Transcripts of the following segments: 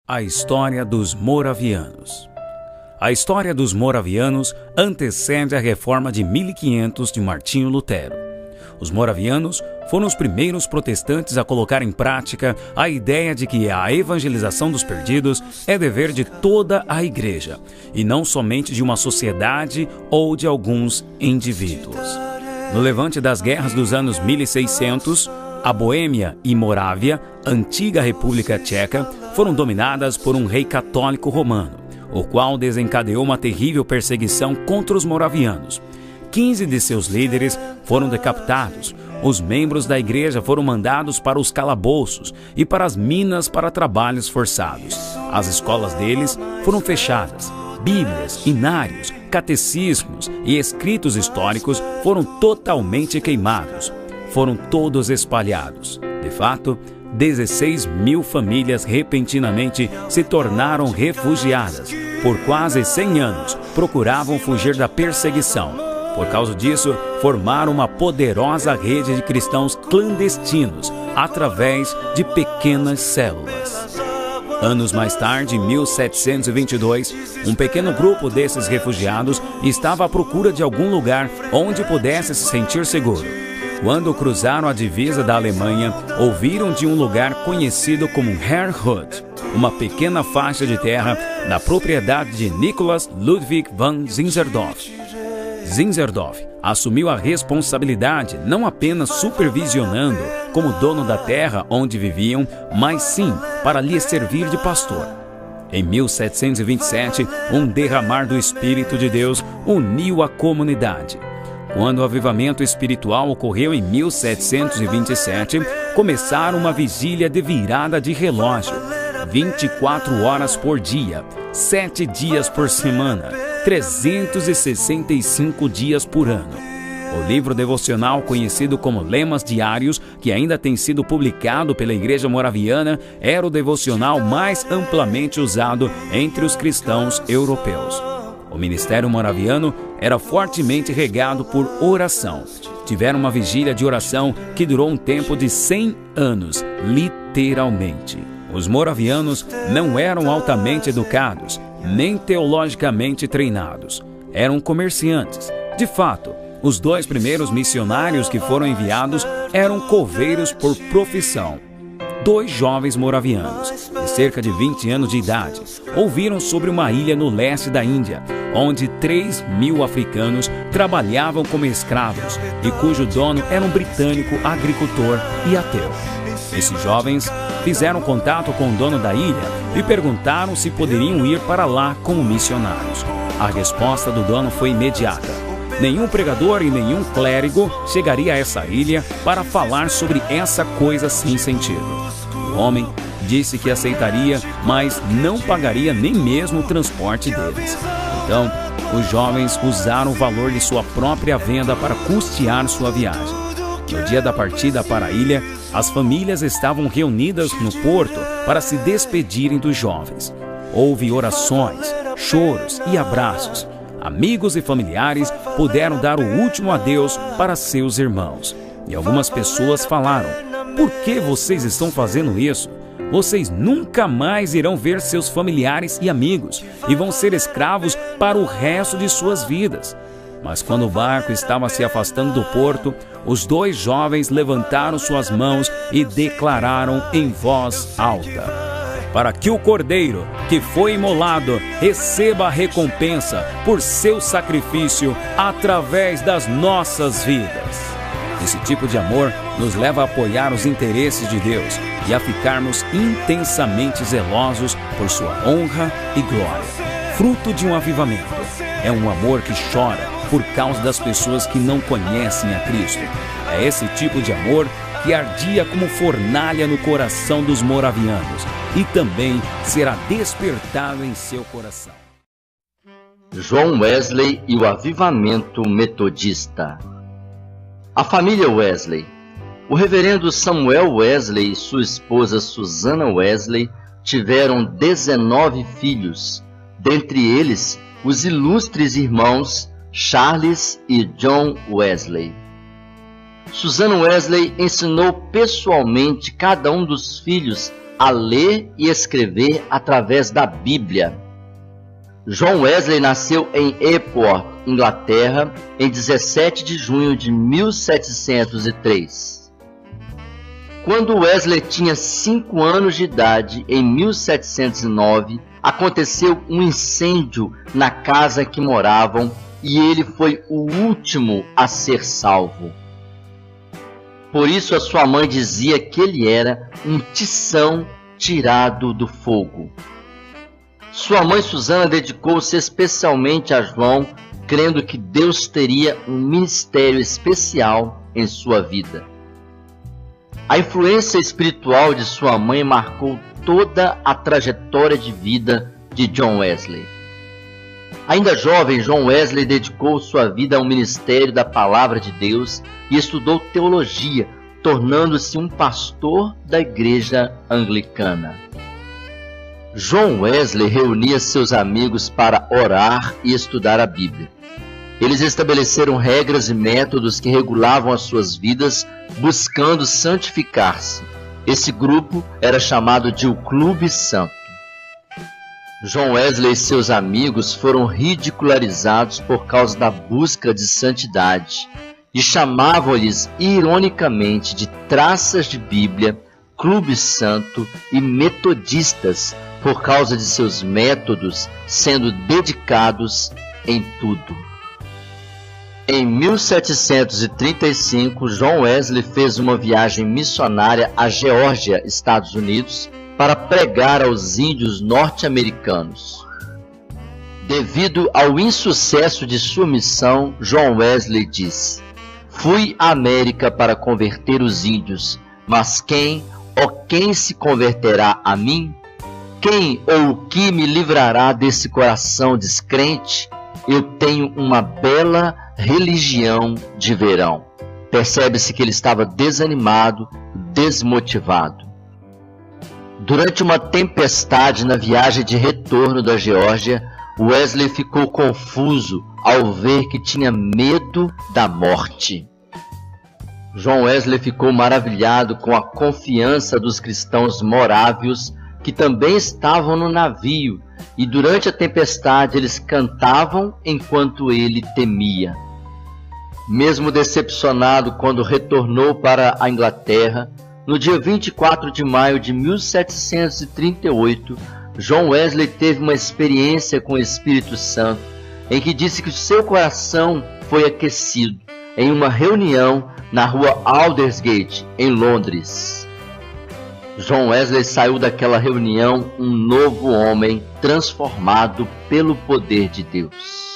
A história dos moravianos. A história dos moravianos antecede a reforma de 1500 de Martinho Lutero. Os moravianos foram os primeiros protestantes a colocar em prática a ideia de que a evangelização dos perdidos é dever de toda a igreja, e não somente de uma sociedade ou de alguns indivíduos. No levante das guerras dos anos 1600, a Boêmia e Morávia, antiga República Tcheca, foram dominadas por um rei católico romano, o qual desencadeou uma terrível perseguição contra os moravianos. 15 de seus líderes foram decapitados. Os membros da igreja foram mandados para os calabouços e para as minas para trabalhos forçados. As escolas deles foram fechadas. Bíblias, inários, catecismos e escritos históricos foram totalmente queimados. Foram todos espalhados. De fato, 16 mil famílias repentinamente se tornaram refugiadas. Por quase 100 anos, procuravam fugir da perseguição. Por causa disso, formaram uma poderosa rede de cristãos clandestinos, através de pequenas células. Anos mais tarde, em 1722, um pequeno grupo desses refugiados estava à procura de algum lugar onde pudesse se sentir seguro. Quando cruzaram a divisa da Alemanha, ouviram de um lugar conhecido como Herrnhut, uma pequena faixa de terra na propriedade de Nicholas Ludwig van Zinzendorf. Zinzendorf assumiu a responsabilidade não apenas supervisionando como dono da terra onde viviam, mas sim para lhes servir de pastor. Em 1727, um derramar do Espírito de Deus uniu a comunidade. Quando o avivamento espiritual ocorreu em 1727, começaram uma vigília de virada de relógio, 24 horas por dia, 7 dias por semana, 365 dias por ano. O livro devocional conhecido como Lemas Diários, que ainda tem sido publicado pela Igreja Moraviana, era o devocional mais amplamente usado entre os cristãos europeus. O ministério moraviano era fortemente regado por oração. Tiveram uma vigília de oração que durou um tempo de 100 anos, literalmente. Os moravianos não eram altamente educados, nem teologicamente treinados. Eram comerciantes. De fato, os 2 primeiros missionários que foram enviados eram coveiros por profissão. 2 jovens moravianos, de cerca de 20 anos de idade, ouviram sobre uma ilha no leste da Índia, onde 3.000 africanos trabalhavam como escravos e cujo dono era um britânico agricultor e ateu. Esses jovens fizeram contato com o dono da ilha e perguntaram se poderiam ir para lá como missionários. A resposta do dono foi imediata. Nenhum pregador e nenhum clérigo chegaria a essa ilha para falar sobre essa coisa sem sentido. O homem disse que aceitaria, mas não pagaria nem mesmo o transporte deles. Então, os jovens usaram o valor de sua própria venda para custear sua viagem. No dia da partida para a ilha, as famílias estavam reunidas no porto para se despedirem dos jovens. Houve orações, choros e abraços. Amigos e familiares puderam dar o último adeus para seus irmãos. E algumas pessoas falaram: "Por que vocês estão fazendo isso? Vocês nunca mais irão ver seus familiares e amigos e vão ser escravos para o resto de suas vidas." Mas quando o barco estava se afastando do porto, os 2 jovens levantaram suas mãos e declararam em voz alta: "Para que o Cordeiro, que foi imolado, receba a recompensa por seu sacrifício através das nossas vidas." Esse tipo de amor nos leva a apoiar os interesses de Deus e a ficarmos intensamente zelosos por sua honra e glória. Fruto de um avivamento. É um amor que chora por causa das pessoas que não conhecem a Cristo. É esse tipo de amor que ardia como fornalha no coração dos moravianos e também será despertado em seu coração. João Wesley e o avivamento metodista. A família Wesley. O reverendo Samuel Wesley e sua esposa Susana Wesley tiveram 19 filhos, dentre eles os ilustres irmãos Charles e John Wesley. Susana Wesley ensinou pessoalmente cada um dos filhos a ler e escrever através da Bíblia. John Wesley nasceu em Epworth, Inglaterra, em 17 de junho de 1703. Quando Wesley tinha 5 anos de idade, em 1709, aconteceu um incêndio na casa que moravam e ele foi o último a ser salvo. Por isso a sua mãe dizia que ele era um tição tirado do fogo. Sua mãe Susana dedicou-se especialmente a João, crendo que Deus teria um ministério especial em sua vida. A influência espiritual de sua mãe marcou toda a trajetória de vida de John Wesley. Ainda jovem, John Wesley dedicou sua vida ao ministério da Palavra de Deus e estudou teologia, tornando-se um pastor da Igreja Anglicana. John Wesley reunia seus amigos para orar e estudar a Bíblia. Eles estabeleceram regras e métodos que regulavam as suas vidas, buscando santificar-se. Esse grupo era chamado de o Clube Santo. John Wesley e seus amigos foram ridicularizados por causa da busca de santidade e chamavam-lhes ironicamente de traças de Bíblia, Clube Santo e metodistas por causa de seus métodos sendo dedicados em tudo. Em 1735, John Wesley fez uma viagem missionária à Geórgia, Estados Unidos, para pregar aos índios norte-americanos. Devido ao insucesso de sua missão, John Wesley disse: "Fui à América para converter os índios, mas quem se converterá a mim? Quem ou o que me livrará desse coração descrente? Eu tenho uma bela religião de verão." Percebe-se que ele estava desanimado, desmotivado. Durante uma tempestade na viagem de retorno da Geórgia, Wesley ficou confuso ao ver que tinha medo da morte. John Wesley ficou maravilhado com a confiança dos cristãos morávios que também estavam no navio, e durante a tempestade eles cantavam enquanto ele temia. Mesmo decepcionado quando retornou para a Inglaterra, no dia 24 de maio de 1738, John Wesley teve uma experiência com o Espírito Santo, em que disse que seu coração foi aquecido em uma reunião na rua Aldersgate, em Londres. John Wesley saiu daquela reunião um novo homem, transformado pelo poder de Deus.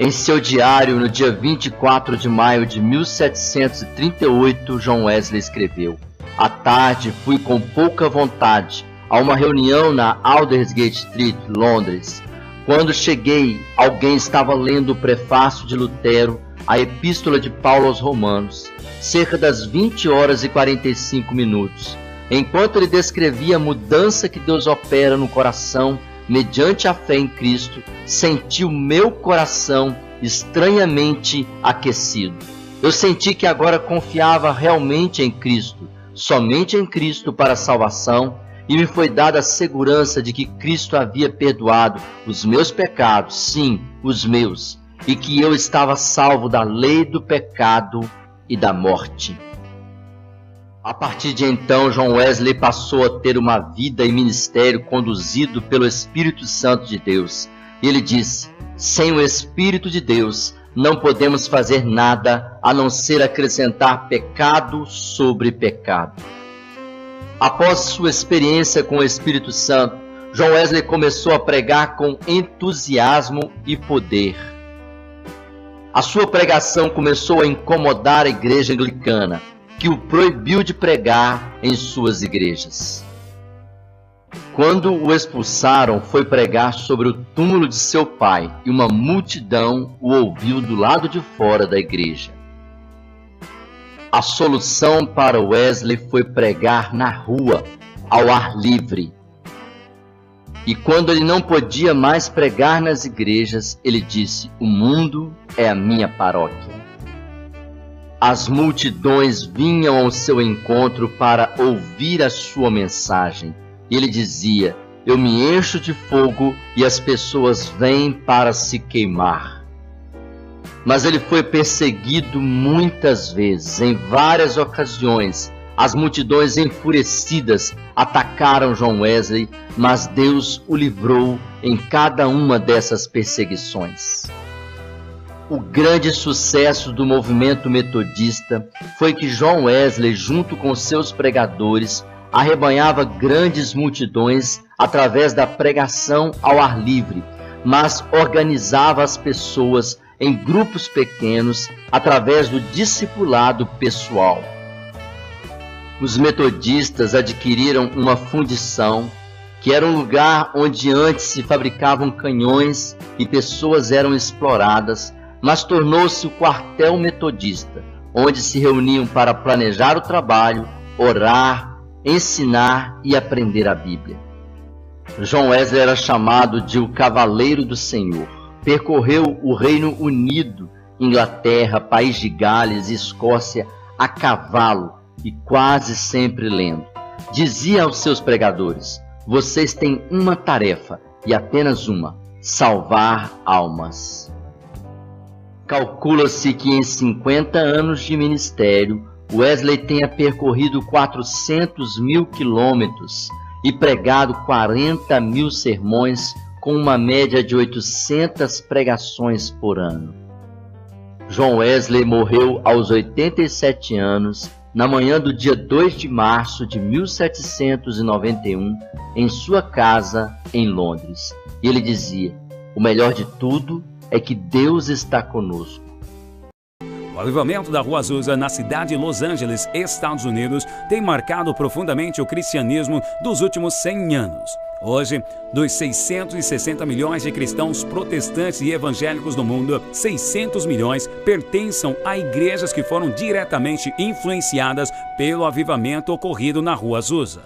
Em seu diário, no dia 24 de maio de 1738, John Wesley escreveu: "À tarde fui com pouca vontade a uma reunião na Aldersgate Street, Londres. Quando cheguei, alguém estava lendo o prefácio de Lutero à Epístola de Paulo aos Romanos, cerca das 20 horas e 45 minutos. Enquanto ele descrevia a mudança que Deus opera no coração mediante a fé em Cristo, senti o meu coração estranhamente aquecido. Eu senti que agora confiava realmente em Cristo, somente em Cristo para a salvação, e me foi dada a segurança de que Cristo havia perdoado os meus pecados, sim, os meus, e que eu estava salvo da lei do pecado e da morte." A partir de então, John Wesley passou a ter uma vida e ministério conduzido pelo Espírito Santo de Deus. Ele disse: "Sem o Espírito de Deus, não podemos fazer nada a não ser acrescentar pecado sobre pecado." Após sua experiência com o Espírito Santo, John Wesley começou a pregar com entusiasmo e poder. A sua pregação começou a incomodar a igreja anglicana, que o proibiu de pregar em suas igrejas. Quando o expulsaram, foi pregar sobre o túmulo de seu pai, e uma multidão o ouviu do lado de fora da igreja. A solução para Wesley foi pregar na rua, ao ar livre. E quando ele não podia mais pregar nas igrejas, ele disse: "O mundo é a minha paróquia." As multidões vinham ao seu encontro para ouvir a sua mensagem. Ele dizia: eu me encho de fogo e as pessoas vêm para se queimar. Mas ele foi perseguido muitas vezes. Em várias ocasiões, as multidões enfurecidas atacaram John Wesley, mas Deus o livrou em cada uma dessas perseguições. O grande sucesso do movimento metodista foi que John Wesley, junto com seus pregadores, arrebanhava grandes multidões através da pregação ao ar livre, mas organizava as pessoas em grupos pequenos através do discipulado pessoal. Os metodistas adquiriram uma fundição, que era um lugar onde antes se fabricavam canhões e pessoas eram exploradas, mas tornou-se o quartel metodista, onde se reuniam para planejar o trabalho, orar, ensinar e aprender a Bíblia. John Wesley era chamado de o Cavaleiro do Senhor. Percorreu o Reino Unido, Inglaterra, País de Gales e Escócia a cavalo e quase sempre lendo. Dizia aos seus pregadores: vocês têm uma tarefa e apenas uma: salvar almas. Calcula-se que em 50 anos de ministério, Wesley tenha percorrido 400.000 quilômetros e pregado 40.000 sermões, com uma média de 800 pregações por ano. John Wesley morreu aos 87 anos, na manhã do dia 2 de março de 1791, em sua casa em Londres. E ele dizia: o melhor de tudo é que Deus está conosco. O avivamento da Rua Azusa, na cidade de Los Angeles, Estados Unidos, tem marcado profundamente o cristianismo dos últimos 100 anos. Hoje, dos 660 milhões de cristãos protestantes e evangélicos no mundo, 600 milhões pertencem a igrejas que foram diretamente influenciadas pelo avivamento ocorrido na Rua Azusa.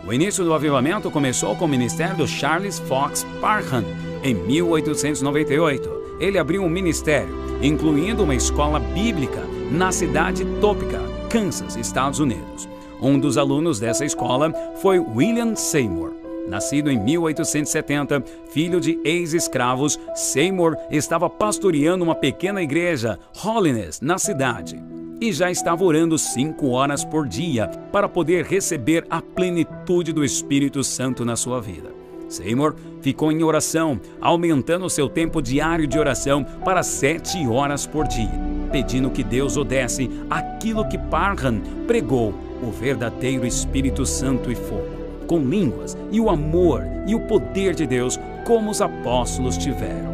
O início do avivamento começou com o ministério do Charles Fox Parham, em 1898. Ele abriu um ministério, incluindo uma escola bíblica, na cidade de Topeka, Kansas, Estados Unidos. Um dos alunos dessa escola foi William Seymour. Nascido em 1870, filho de ex-escravos, Seymour estava pastoreando uma pequena igreja, Holiness, na cidade. E já estava orando 5 horas por dia para poder receber a plenitude do Espírito Santo na sua vida. Seymour ficou em oração, aumentando seu tempo diário de oração para 7 horas por dia, pedindo que Deus o desse aquilo que Parham pregou, o verdadeiro Espírito Santo e fogo, com línguas e o amor e o poder de Deus, como os apóstolos tiveram.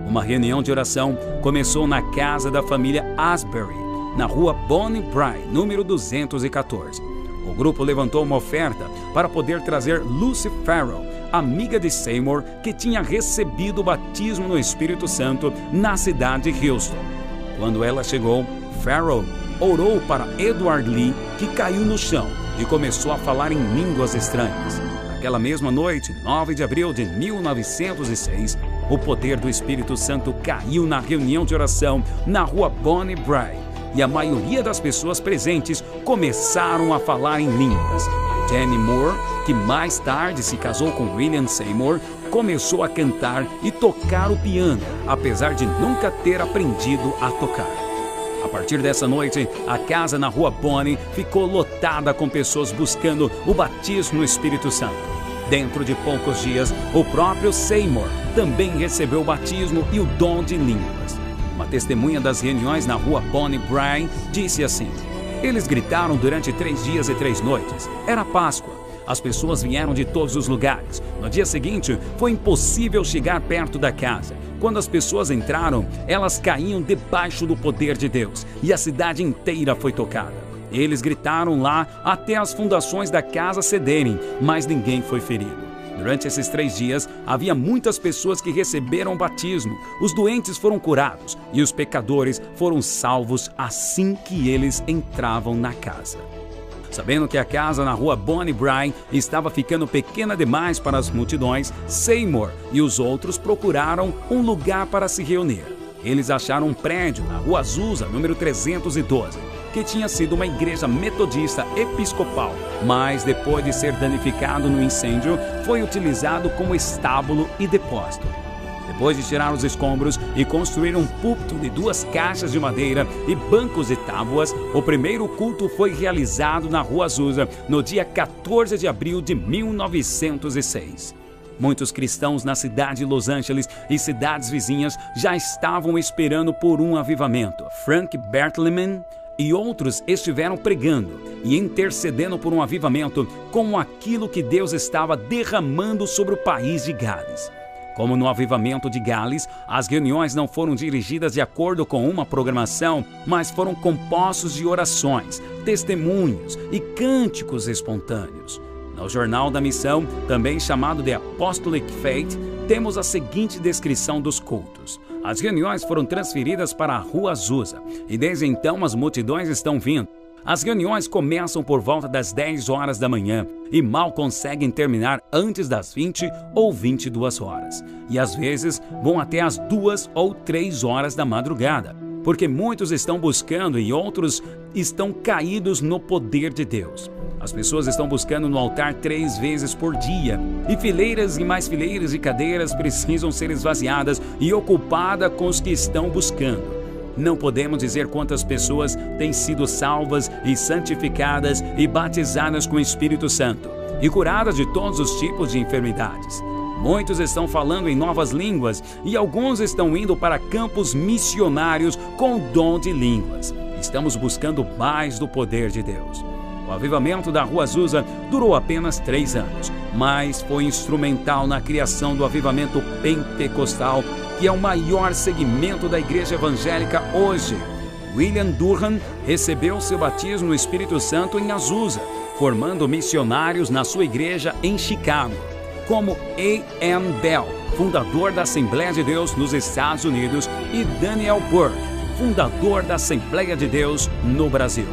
Uma reunião de oração começou na casa da família Asbury, na rua Bonnie Brae, número 214. O grupo levantou uma oferta para poder trazer Lucy Farrell, amiga de Seymour, que tinha recebido o batismo no Espírito Santo na cidade de Houston. Quando ela chegou, Farrell orou para Edward Lee, que caiu no chão e começou a falar em línguas estranhas. Naquela mesma noite, 9 de abril de 1906, o poder do Espírito Santo caiu na reunião de oração na rua Bonnie Brae, e a maioria das pessoas presentes começaram a falar em línguas. Jenny Moore, que mais tarde se casou com William Seymour, começou a cantar e tocar o piano, apesar de nunca ter aprendido a tocar. A partir dessa noite, a casa na rua Bonnie ficou lotada com pessoas buscando o batismo no Espírito Santo. Dentro de poucos dias, o próprio Seymour também recebeu o batismo e o dom de línguas. Uma testemunha das reuniões na rua Bonnie Brae disse assim: eles gritaram durante 3 dias e 3 noites. Era Páscoa. As pessoas vieram de todos os lugares. No dia seguinte, foi impossível chegar perto da casa. Quando as pessoas entraram, elas caíam debaixo do poder de Deus, e a cidade inteira foi tocada. Eles gritaram lá até as fundações da casa cederem, mas ninguém foi ferido. Durante esses 3 dias, havia muitas pessoas que receberam o batismo, os doentes foram curados e os pecadores foram salvos assim que eles entravam na casa. Sabendo que a casa na rua Bonnie Brae estava ficando pequena demais para as multidões, Seymour e os outros procuraram um lugar para se reunir. Eles acharam um prédio na Rua Azusa, número 312. que tinha sido uma igreja metodista episcopal, mas depois de ser danificado no incêndio, foi utilizado como estábulo e depósito. Depois de tirar os escombros e construir um púlpito de 2 caixas de madeira e bancos de tábuas, o primeiro culto foi realizado na Rua Azusa no dia 14 de abril de 1906. Muitos cristãos na cidade de Los Angeles e cidades vizinhas já estavam esperando por um avivamento. Frank Bertlemann e outros estiveram pregando e intercedendo por um avivamento como aquilo que Deus estava derramando sobre o país de Gales. Como no avivamento de Gales, as reuniões não foram dirigidas de acordo com uma programação, mas foram compostos de orações, testemunhos e cânticos espontâneos. No Jornal da Missão, também chamado de Apostolic Faith, temos a seguinte descrição dos cultos. As reuniões foram transferidas para a Rua Azusa e desde então as multidões estão vindo. As reuniões começam por volta das 10 horas da manhã e mal conseguem terminar antes das 20 ou 22 horas. E às vezes vão até as 2 ou 3 horas da madrugada, porque muitos estão buscando e outros estão caídos no poder de Deus. As pessoas estão buscando no altar 3 vezes por dia, e fileiras e mais fileiras de cadeiras precisam ser esvaziadas e ocupadas com os que estão buscando. Não podemos dizer quantas pessoas têm sido salvas e santificadas e batizadas com o Espírito Santo e curadas de todos os tipos de enfermidades. Muitos estão falando em novas línguas e alguns estão indo para campos missionários com o dom de línguas. Estamos buscando mais do poder de Deus. O avivamento da Rua Azusa durou apenas 3 anos, mas foi instrumental na criação do avivamento pentecostal, que é o maior segmento da igreja evangélica hoje. William Durham recebeu seu batismo no Espírito Santo em Azusa, formando missionários na sua igreja em Chicago, como A.M. Bell, fundador da Assembleia de Deus nos Estados Unidos, e Daniel Burke, fundador da Assembleia de Deus no Brasil.